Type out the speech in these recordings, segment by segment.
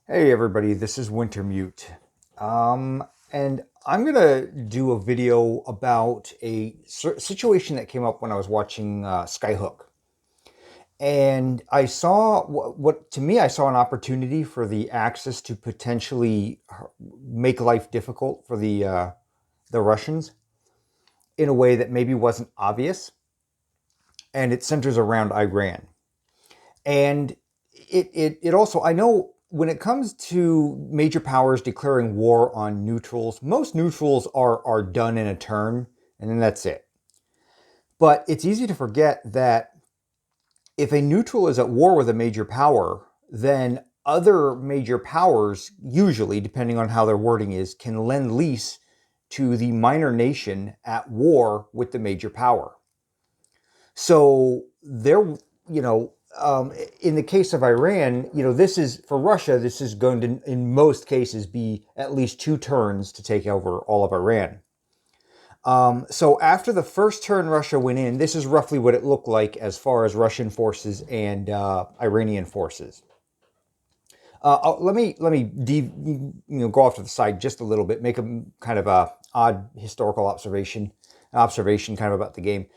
Hey everybody, this is Wintermute. And I'm gonna do a video about a situation that came up when I was watching Skyhook. And I saw what to me I saw an opportunity for the Axis to potentially make life difficult for the Russians in a way that maybe wasn't obvious. And it centers around Iran. And it also, I know when it comes to major powers declaring war on neutrals, most neutrals are done in a turn, and then that's it. But it's easy to forget that if a neutral is at war with a major power, then other major powers, usually, depending on how their wording is, can lend lease to the minor nation at war with the major power. So there, you know, in the case of Iran, this is for Russia. This is going to, in most cases, be at least two turns to take over all of Iran. So after the first turn Russia went in, this is roughly what it looked like as far as Russian forces and Iranian forces. Let me go off to the side just a little bit, make a kind of a odd historical observation kind of about the game.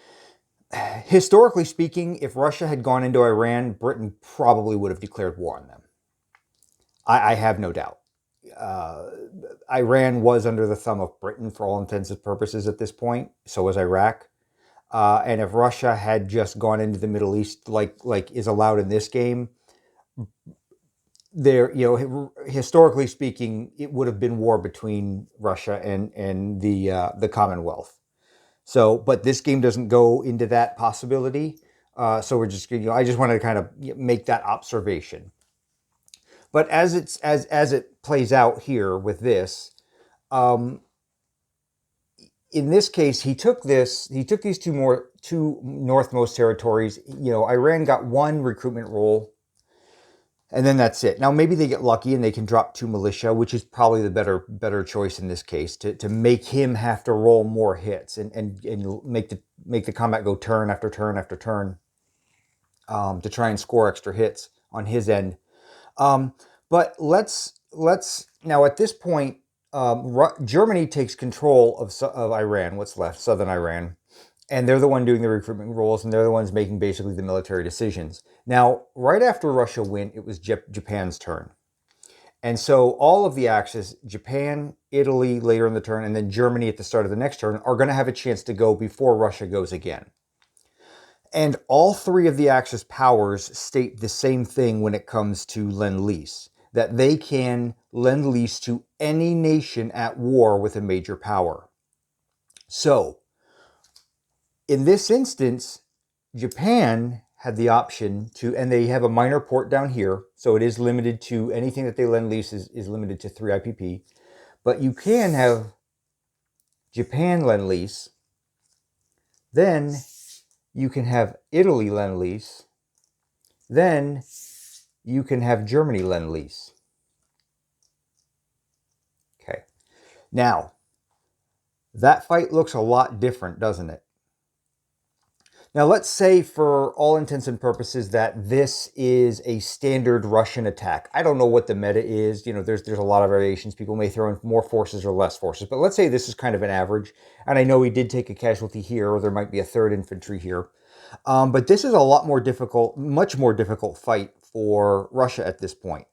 Historically speaking, if Russia had gone into Iran, Britain probably would have declared war on them. I have no doubt. Uh, Iran was under the thumb of Britain for all intents and purposes at this point. So was Iraq. And if Russia had just gone into the Middle East, like is allowed in this game, there, historically speaking, it would have been war between Russia and the Commonwealth. So, but this game doesn't go into that possibility. So we're just, I just wanted to kind of make that observation. But as it plays out here with this, um, in this case, he took these two northmost territories. Iran got one recruitment role, and then that's it. Now maybe they get lucky and they can drop two militia, which is probably the better choice in this case to make him have to roll more hits and make the combat go turn after turn after turn, to try and score extra hits on his end. Um, but let's now at this point, Germany takes control of Iran, what's left, southern Iran, and they're the one doing the recruitment roles, and they're the ones making basically the military decisions. Now, right after Russia went, it was Japan's turn. And so all of the Axis, Japan, Italy later in the turn, and then Germany at the start of the next turn, are going to have a chance to go before Russia goes again. And all three of the Axis powers state the same thing when it comes to Lend-Lease, that they can lend lease to any nation at war with a major power. So, in this instance, Japan had the option to, and they have a minor port down here, so it is limited to anything that they lend lease is limited to 3 IPP. But you can have Japan lend lease, then you can have Italy lend lease, then you can have Germany lend lease. Okay. Now, that fight looks a lot different, doesn't it? Now, let's say for all intents and purposes that this is a standard Russian attack. I don't know what the meta is. There's a lot of variations. People may throw in more forces or less forces, but let's say this is kind of an average. And I know he did take a casualty here, or there might be a third infantry here. But this is a lot more difficult, much more difficult fight for Russia at this point.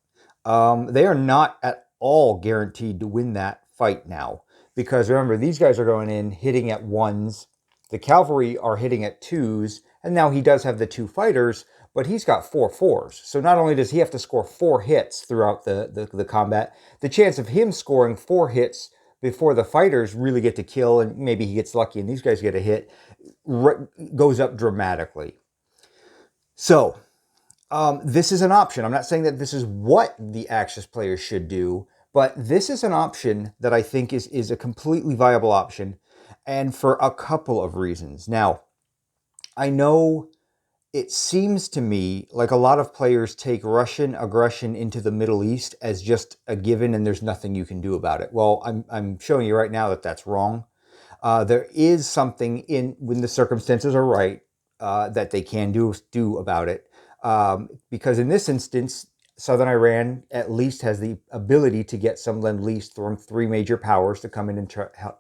They are not at all guaranteed to win that fight now, because remember, these guys are going in hitting at ones. The cavalry are hitting at twos, and now he does have the two fighters, but he's got 4 fours. So not only does he have to score 4 hits throughout the combat, the chance of him scoring 4 hits before the fighters really get to kill, and maybe he gets lucky and these guys get a hit, goes up dramatically. So, this is an option. I'm not saying that this is what the Axis players should do, but this is an option that I think is a completely viable option, and for a couple of reasons. Now, I know it seems to me like a lot of players take Russian aggression into the Middle East as just a given and there's nothing you can do about it. Well, I'm showing you right now that that's wrong. There is something when the circumstances are right, that they can do about it. Because in this instance, Southern Iran at least has the ability to get some lend-lease from three major powers to come in and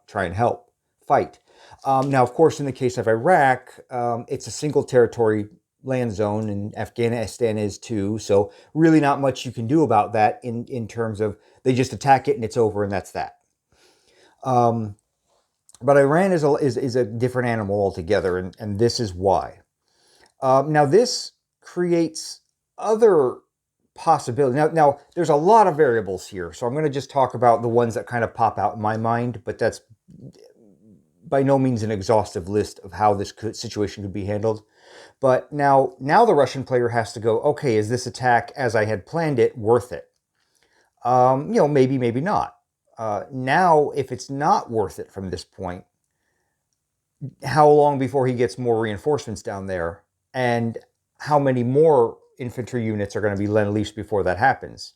try and help fight. Now, of course, in the case of Iraq, it's a single territory land zone, and Afghanistan is too. So really not much you can do about that in terms of they just attack it and it's over and that's that. Um, but Iran is a different animal altogether, and this is why. Now, this creates other possibilities. Now, there's a lot of variables here, so I'm going to just talk about the ones that kind of pop out in my mind, but that's by no means an exhaustive list of how this situation could be handled. But now the Russian player has to go, okay, is this attack as I had planned it worth it? Maybe, maybe not. Now, if it's not worth it from this point, how long before he gets more reinforcements down there? And how many more infantry units are going to be lend-lease before that happens?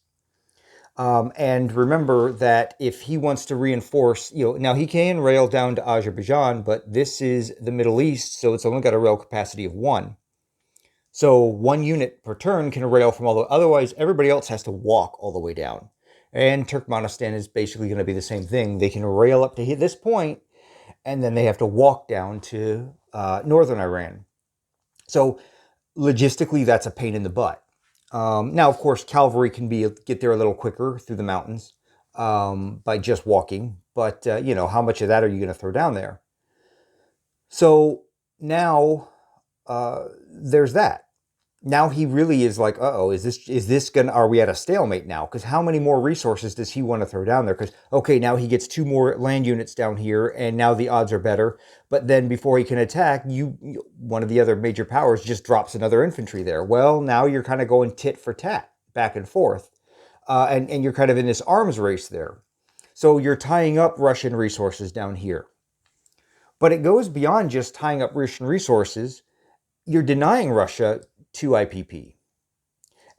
And remember that if he wants to reinforce, now he can rail down to Azerbaijan, but this is the Middle East, so it's only got a rail capacity of 1. So 1 unit per turn can rail from all the, otherwise everybody else has to walk all the way down. And Turkmenistan is basically going to be the same thing. They can rail up to this point, and then they have to walk down to northern Iran. So logistically, that's a pain in the butt. Now, of course, cavalry can get there a little quicker through the mountains by just walking. But, how much of that are you going to throw down there? So now there's that. Now he really is like, uh-oh, is this gonna, are we at a stalemate now? Because how many more resources does he want to throw down there? Because, okay, now he gets 2 more land units down here, and now the odds are better. But then before he can attack, one of the other major powers just drops another infantry there. Well, now you're kind of going tit for tat, back and forth. And you're kind of in this arms race there. So you're tying up Russian resources down here. But it goes beyond just tying up Russian resources. You're denying Russia 2 IPP.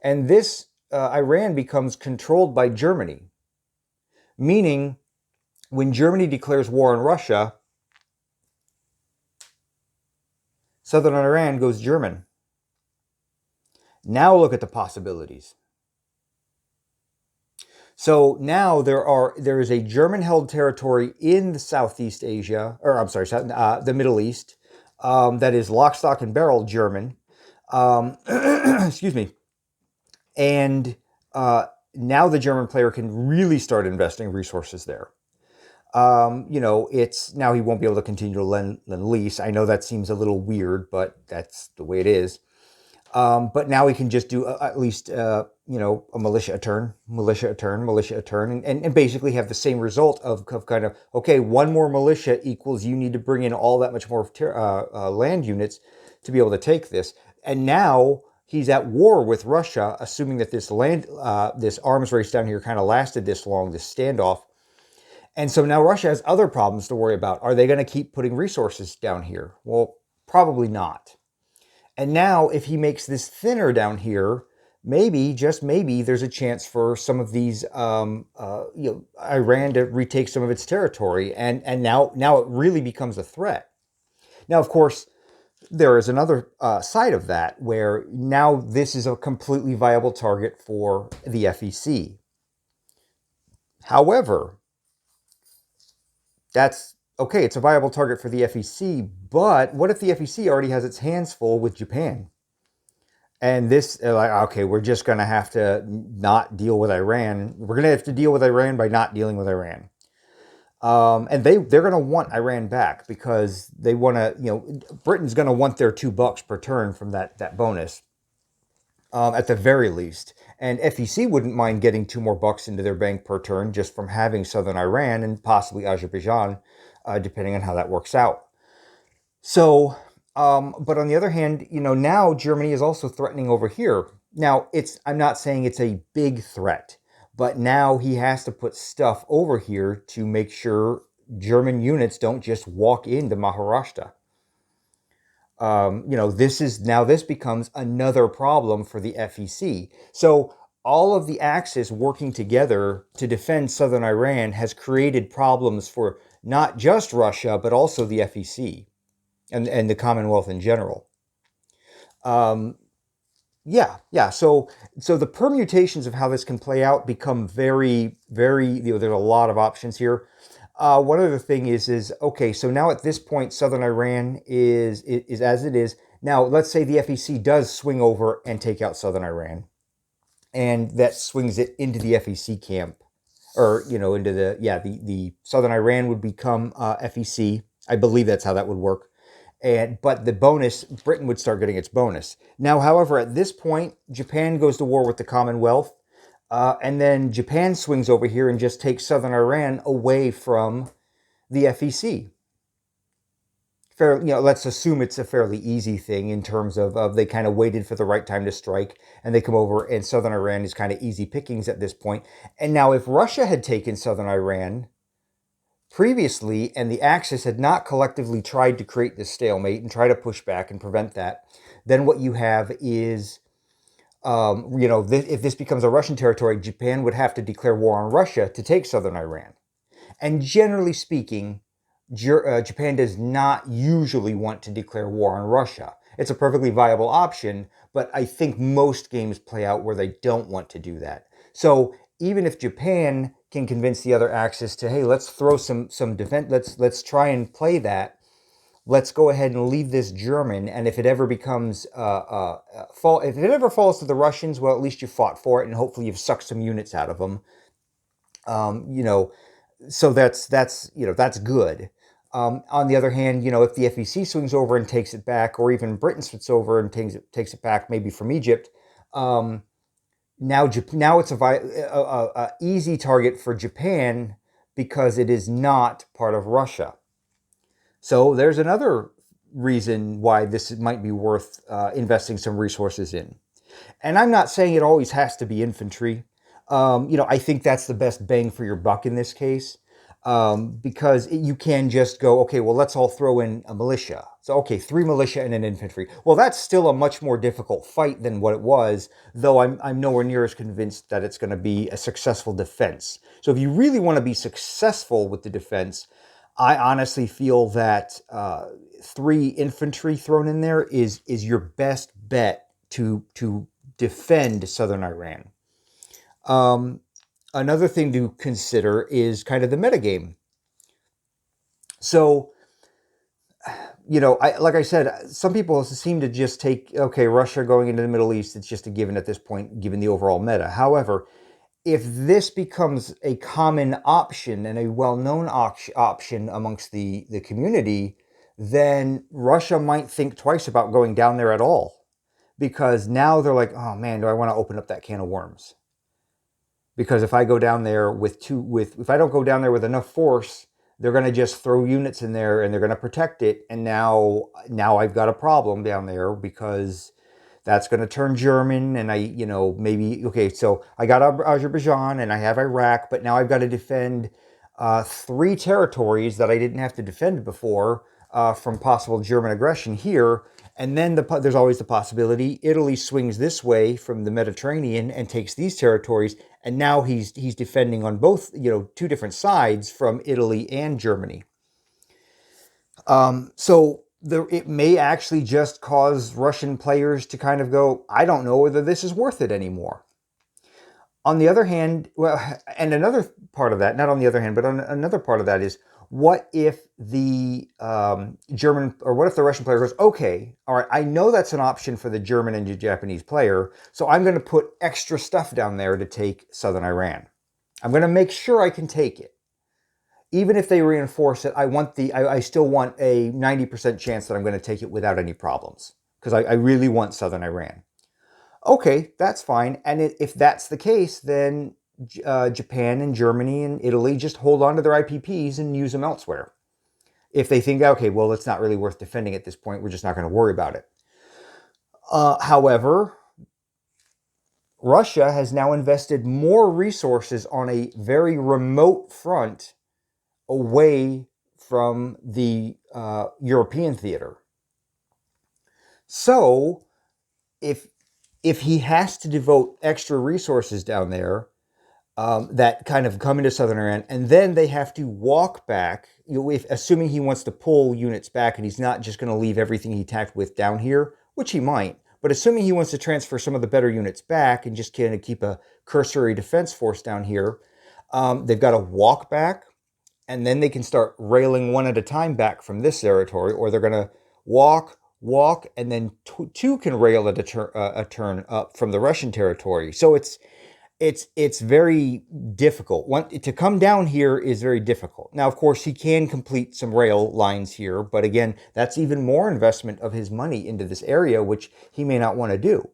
And this Iran becomes controlled by Germany, meaning when Germany declares war on Russia, southern Iran goes German. Now look at the possibilities. So now there is a German-held territory in the Southeast Asia, or I'm sorry, the Middle East, that is lock, stock, and barrel German. Excuse me. And now the German player can really start investing resources there. It's now he won't be able to continue to lend lease. I know that seems a little weird, but that's the way it is. But now he can just do at least, a militia a turn, and basically have the same result of kind of, okay, 1 more militia equals you need to bring in all that much more land units to be able to take this. And now he's at war with Russia, assuming that this arms race down here kind of lasted this long, this standoff. And so now Russia has other problems to worry about. Are they going to keep putting resources down here? Well, probably not. And now if he makes this thinner down here, maybe, just maybe, there's a chance for some of these, Iran to retake some of its territory. And now it really becomes a threat. Now, of course, there is another side of that where now this is a completely viable target for the FEC. However, that's okay, it's a viable target for the FEC, but what if the FEC already has its hands full with Japan? And this, okay, we're just going to have to not deal with Iran. We're going to have to deal with Iran by not dealing with Iran. And they're going to want Iran back because they want to, Britain's going to want their $2 per turn from that bonus, at the very least. And FEC wouldn't mind getting 2 more bucks into their bank per turn just from having southern Iran and possibly Azerbaijan, depending on how that works out. So, but on the other hand, now Germany is also threatening over here. Now, I'm not saying it's a big threat, but now he has to put stuff over here to make sure German units don't just walk into Maharashtra. This becomes another problem for the FEC. So all of the axis working together to defend southern Iran has created problems for not just Russia, but also the FEC and the Commonwealth in general. Yeah, yeah. So the permutations of how this can play out become very, very. There's a lot of options here. One other thing is okay. So now at this point, southern Iran is as it is now. Let's say the FEC does swing over and take out southern Iran, and that swings it into the FEC camp, or into the southern Iran would become FEC. I believe that's how that would work. But the bonus, Britain would start getting its bonus. Now, however, at this point, Japan goes to war with the Commonwealth, and then Japan swings over here and just takes southern Iran away from the FEC. Let's assume it's a fairly easy thing in terms of they kind of waited for the right time to strike, and they come over, and southern Iran is kind of easy pickings at this point. And now, if Russia had taken southern Iran previously, and the Axis had not collectively tried to create this stalemate and try to push back and prevent that, then what you have is, if this becomes a Russian territory, Japan would have to declare war on Russia to take southern Iran. And generally speaking, Japan does not usually want to declare war on Russia. It's a perfectly viable option, but I think most games play out where they don't want to do that. So even if Japan can convince the other Axis to, hey, let's throw some defense, let's try and play that. Let's go ahead and leave this German, and if it ever becomes if it ever falls to the Russians, well, at least you fought for it, and hopefully you've sucked some units out of them. You know, so that's good. On the other hand, if the FEC swings over and takes it back, or even Britain swings over and takes it back, maybe from Egypt, now it's a easy target for Japan because it is not part of Russia. So there's another reason why this might be worth investing some resources in. And I'm not saying it always has to be infantry. I think that's the best bang for your buck in this case, because you can just go, okay, well, let's all throw in a militia. So, okay, 3 militia and an infantry. Well, that's still a much more difficult fight than what it was, though I'm nowhere near as convinced that it's going to be a successful defense. So if you really want to be successful with the defense, I honestly feel that 3 infantry thrown in there is your best bet to defend southern Iran. Another thing to consider is kind of the metagame. So, like I said, some people seem to just take, okay, Russia going into the Middle East, it's just a given at this point, given the overall meta. However, if this becomes a common option and a well-known option amongst the community, then Russia might think twice about going down there at all. Because now they're like, oh man, do I want to open up that can of worms? Because if I go down there if I don't go down there with enough force, they're going to just throw units in there and they're going to protect it. And now I've got a problem down there because that's going to turn German. And maybe, okay, so I got Azerbaijan and I have Iraq, but now I've got to defend 3 territories that I didn't have to defend before from possible German aggression here. And then there's always the possibility Italy swings this way from the Mediterranean and takes these territories, and now he's defending on both 2 different sides from Italy and Germany. It may actually just cause Russian players to kind of go, I don't know whether this is worth it anymore. On the other hand, and another part of that, not on the other hand, but on another part of that is, what if the what if the Russian player goes, okay, all right, I know that's an option for the German and the Japanese player, so I'm going to put extra stuff down there to take southern Iran. I'm going to make sure I can take it. Even if they reinforce it, I still want a 90% chance that I'm going to take it without any problems, because I really want southern Iran. Okay, that's fine. And if that's the case, then Japan and Germany and Italy just hold on to their IPPs and use them elsewhere. If they think, okay, well, it's not really worth defending at this point, we're just not going to worry about it. However, Russia has now invested more resources on a very remote front away from the European theater. So, if he has to devote extra resources down there, that kind of come into southern Iran, and then they have to walk back, assuming he wants to pull units back and he's not just going to leave everything he attacked with down here, which he might, But assuming he wants to transfer some of the better units back and just kind of keep a cursory defense force down here, they've got to walk back, and then they can start railing one at a time back from this territory, or they're going to walk, and then two can rail at a turn up from the Russian territory. So it's very difficult. To come down here is very difficult. Now, of course, he can complete some rail lines here, but again, that's even more investment of his money into this area, which he may not want to do.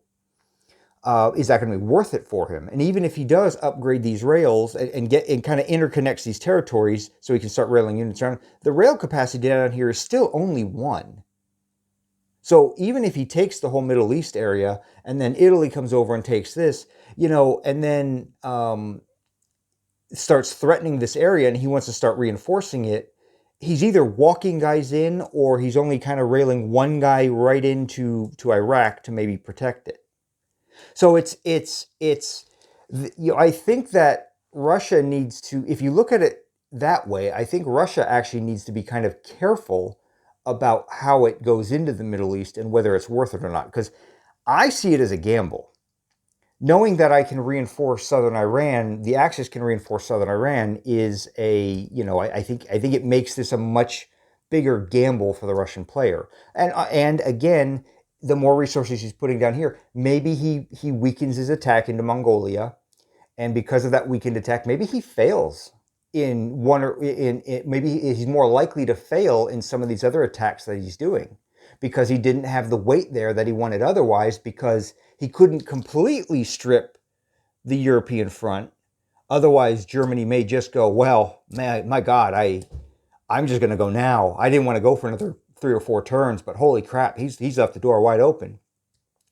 Is that going to be worth it for him? And even if he does upgrade these rails and get and kind of interconnects these territories so he can start railing units around, the rail capacity down here is still only one. So even if he takes the whole Middle East area and then Italy comes over and takes this, and then starts threatening this area and he wants to start reinforcing it, he's either walking guys in or he's only kind of railing one guy right into Iraq to maybe protect it. So I think that Russia needs to, if you look at it that way, I think Russia actually needs to be kind of careful about how it goes into the Middle East and whether it's worth it or not. Because I see it as a gamble. Knowing that I can reinforce southern Iran, the Axis can reinforce southern Iran is I think it makes this a much bigger gamble for the Russian player. And again, the more resources he's putting down here, maybe he weakens his attack into Mongolia, and because of that weakened attack, maybe he fails in one or maybe he's more likely to fail in some of these other attacks that he's doing because he didn't have the weight there that he wanted otherwise, because he couldn't completely strip the European front. Otherwise, Germany may just go, well, man, my God, I'm just going to go now. I didn't want to go for another 3 or 4 turns, but holy crap, he's left the door wide open,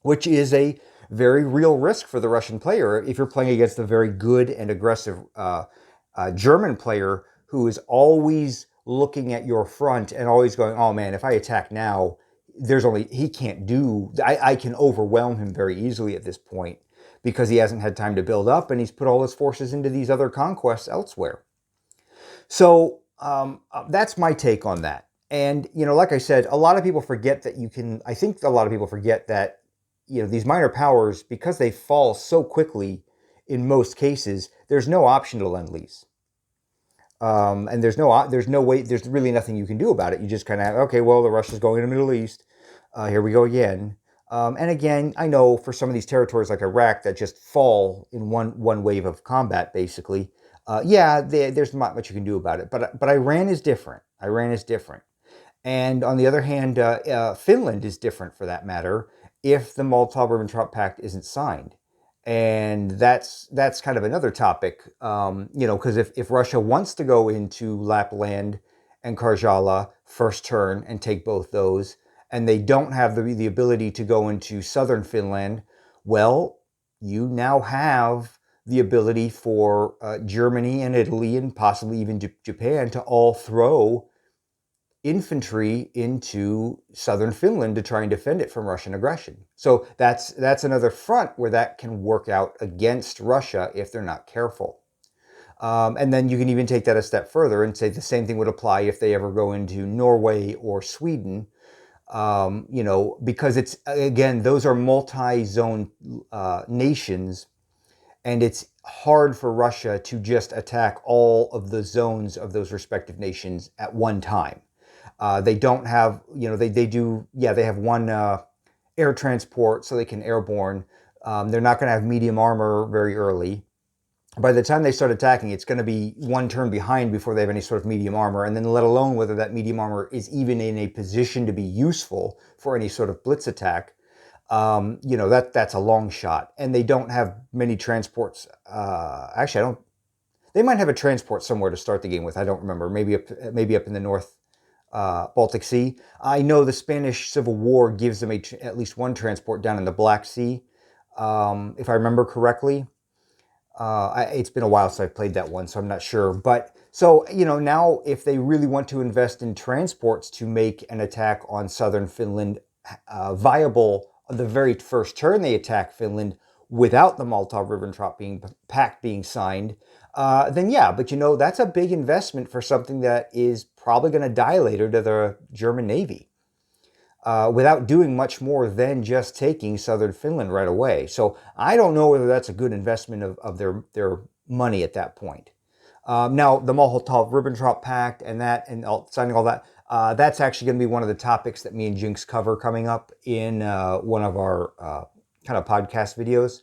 which is a very real risk for the Russian player if you're playing against a very good and aggressive German player who is always looking at your front and always going, oh man, if I attack now, he can't do, I can overwhelm him very easily at this point because he hasn't had time to build up and he's put all his forces into these other conquests elsewhere. So that's my take on that. And, like I said, a lot of people forget that I think a lot of people forget that, these minor powers, because they fall so quickly in most cases, there's no option to Lend-Lease. And there's no way, there's really nothing you can do about it. You just kind of have, okay, well, the Russia's going to the Middle East. Here we go again. And again, I know for some of these territories like Iraq that just fall in one wave of combat, basically, there's not much you can do about it. But Iran is different. And on the other hand, Finland is different for that matter if the Molotov-Ribbentrop Pact isn't signed. And that's kind of another topic, because if Russia wants to go into Lapland and Karjala first turn and take both those, and they don't have the ability to go into southern Finland, well, you now have the ability for Germany and Italy and possibly even Japan to all throw infantry into southern Finland to try and defend it from Russian aggression. So that's another front where that can work out against Russia if they're not careful. And then you can even take that a step further and say the same thing would apply if they ever go into Norway or Sweden, because it's, again, those are multi-zone nations, and it's hard for Russia to just attack all of the zones of those respective nations at one time. They don't have, they have one air transport so they can airborne. They're not going to have medium armor very early. By the time they start attacking, it's going to be one turn behind before they have any sort of medium armor, and then let alone whether that medium armor is even in a position to be useful for any sort of blitz attack. That's a long shot. And they don't have many transports. They might have a transport somewhere to start the game with. I don't remember. Maybe up in the North Baltic Sea. I know the Spanish Civil War gives them at least one transport down in the Black Sea, if I remember correctly. It's been a while since I played that one, so I'm not sure. But so, now if they really want to invest in transports to make an attack on southern Finland viable on the very first turn they attack Finland without the Molotov-Ribbentrop Pact being signed, then yeah, but that's a big investment for something that is probably going to die later to the German Navy. without doing much more than just taking southern Finland right away. So I don't know whether that's a good investment of their money at that point. Now, the Molotov-Ribbentrop Pact and signing all that, that's actually going to be one of the topics that me and Jinx cover coming up in one of our kind of podcast videos.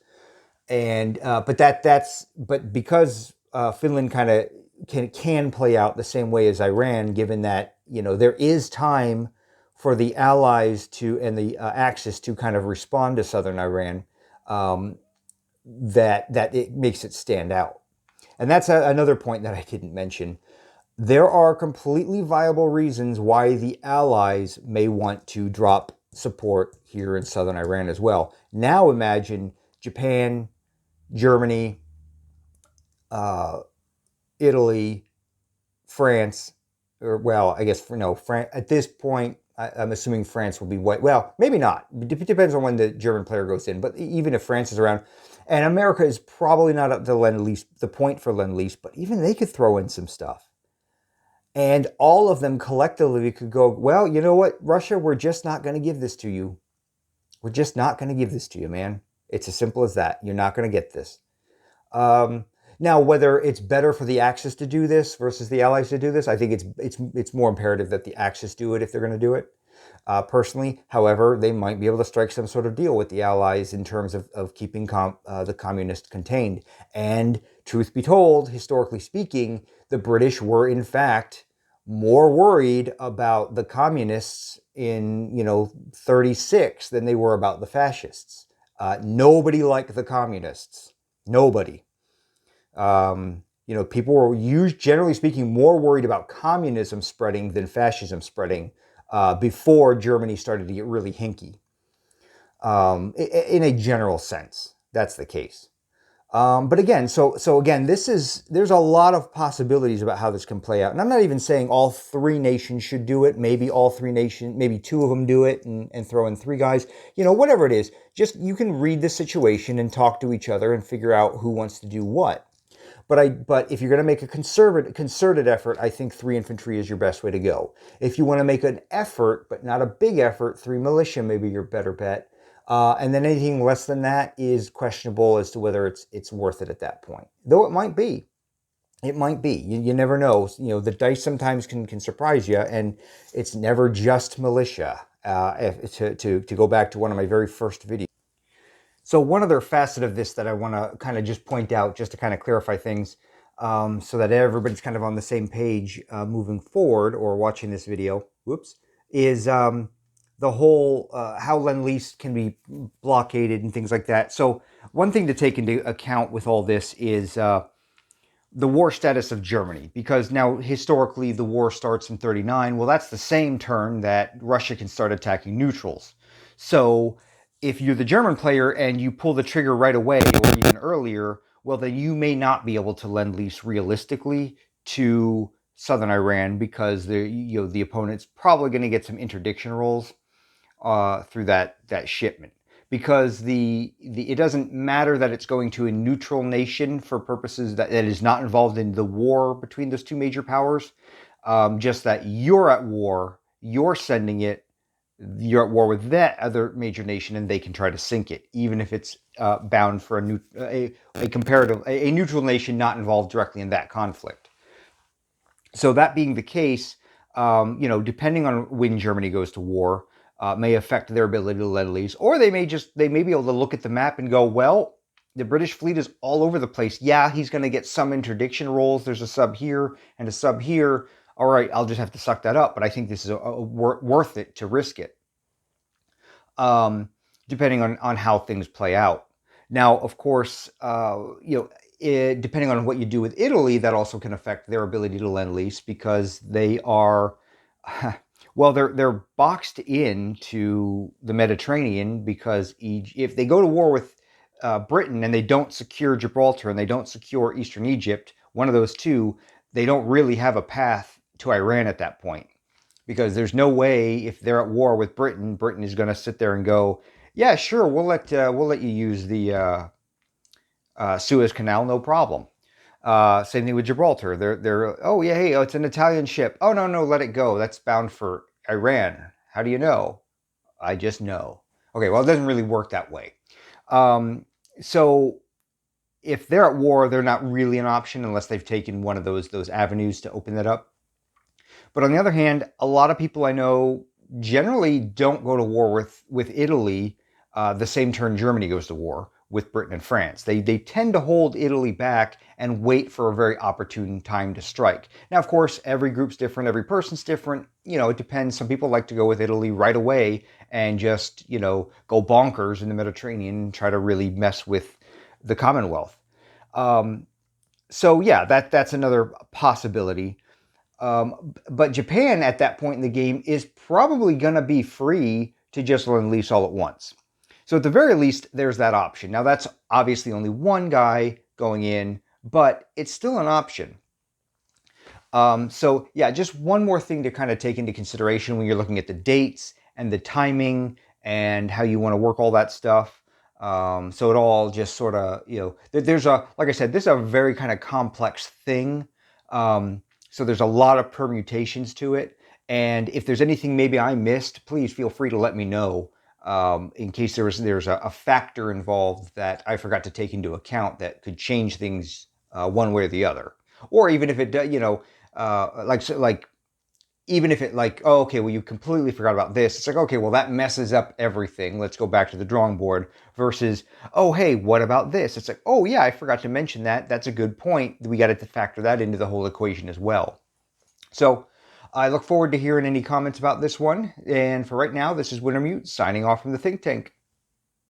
And but because Finland kind of can play out the same way as Iran, given that there is time for the Allies to and the Axis to kind of respond to southern Iran, that it makes it stand out. And that's another point that I didn't mention. There are completely viable reasons why the Allies may want to drop support here in southern Iran as well. Now imagine Japan, Germany, Italy, France, or well, I guess no, France at this point. I'm assuming France will be white. Well, maybe not. It depends on when the German player goes in. But even if France is around, and America is probably not up to Lend-Lease, the point for Lend-Lease, but even they could throw in some stuff. And all of them collectively could go, well, you know what, Russia, we're just not going to give this to you. We're just not going to give this to you, man. It's as simple as that. You're not going to get this. Now, whether it's better for the Axis to do this versus the Allies to do this, I think it's more imperative that the Axis do it if they're going to do it. Personally, however, they might be able to strike some sort of deal with the Allies in terms of keeping the communists contained. And truth be told, historically speaking, the British were in fact more worried about the communists in 36 than they were about the fascists. Nobody liked the communists. Nobody. People were generally speaking more worried about communism spreading than fascism spreading before Germany started to get really hinky. In a general sense, that's the case. But again, so again, there's a lot of possibilities about how this can play out. And I'm not even saying all three nations should do it. Maybe all three nations, maybe two of them do it and throw in three guys. Whatever it is, just you can read the situation and talk to each other and figure out who wants to do what. But if you're going to make a concerted effort, I think 3 infantry is your best way to go. If you want to make an effort, but not a big effort, 3 militia may be your better bet. And then anything less than that is questionable as to whether it's worth it at that point. Though it might be. It might be. You never know. The dice sometimes can surprise you, and it's never just militia. To go back to one of my very first videos. So one other facet of this that I want to kind of just point out, just to kind of clarify things, so that everybody's kind of on the same page moving forward or watching this video, is the whole how Lend-Lease can be blockaded and things like that. So one thing to take into account with all this is the war status of Germany, because now historically the war starts in 39. Well, that's the same turn that Russia can start attacking neutrals. So if you're the German player and you pull the trigger right away or even earlier, well, then you may not be able to Lend-Lease realistically to southern Iran, because the opponent's probably going to get some interdiction rolls through that shipment. Because it doesn't matter that it's going to a neutral nation for purposes that is not involved in the war between those two major powers. Just that you're at war, you're sending it, you're at war with that other major nation, and they can try to sink it, even if it's bound for a neutral nation not involved directly in that conflict. So that being the case, depending on when Germany goes to war, may affect their ability to Lend-Lease, or they may be able to look at the map and go, well, the British fleet is all over the place. Yeah, he's going to get some interdiction rolls. There's a sub here and a sub here. All right, I'll just have to suck that up. But I think this is worth it to risk it, depending on how things play out. Now, of course, depending on what you do with Italy, that also can affect their ability to Lend-Lease, because they are... Well, they're boxed into the Mediterranean, because if they go to war with Britain and they don't secure Gibraltar and they don't secure Eastern Egypt, one of those two, they don't really have a path to Iran at that point. Because there's no way, if they're at war with Britain, Britain is going to sit there and go, yeah, sure, we'll let you use the Suez Canal, no problem. Same thing with Gibraltar. They're oh yeah, hey, it's an Italian ship. Oh no, let it go. That's bound for Iran. How do you know? I just know. Okay, well, it doesn't really work that way. So if they're at war, they're not really an option unless they've taken one of those avenues to open that up. But on the other hand, a lot of people I know generally don't go to war with Italy the same turn Germany goes to war with Britain and France. They tend to hold Italy back and wait for a very opportune time to strike. Now, of course, every group's different, every person's different. It depends. Some people like to go with Italy right away and just, go bonkers in the Mediterranean and try to really mess with the Commonwealth. Um, so yeah, that's another possibility. But Japan at that point in the game is probably going to be free to just lend lease all at once. So at the very least, there's that option. Now that's obviously only one guy going in, but it's still an option. So yeah, just one more thing to kind of take into consideration when you're looking at the dates and the timing and how you want to work all that stuff. So it all just sort of, there's like I said, this is a very kind of complex thing. So there's a lot of permutations to it. And if there's anything maybe I missed, please feel free to let me know. In case there's a factor involved that I forgot to take into account that could change things one way or the other, or even if it does, like even if it like, oh, okay, well, you completely forgot about this. It's like, okay, well, that messes up everything. Let's go back to the drawing board versus, oh, hey, what about this? It's like, oh, yeah, I forgot to mention that. That's a good point. We got to factor that into the whole equation as well. So I look forward to hearing any comments about this one. And for right now, this is Wintermute signing off from the think tank.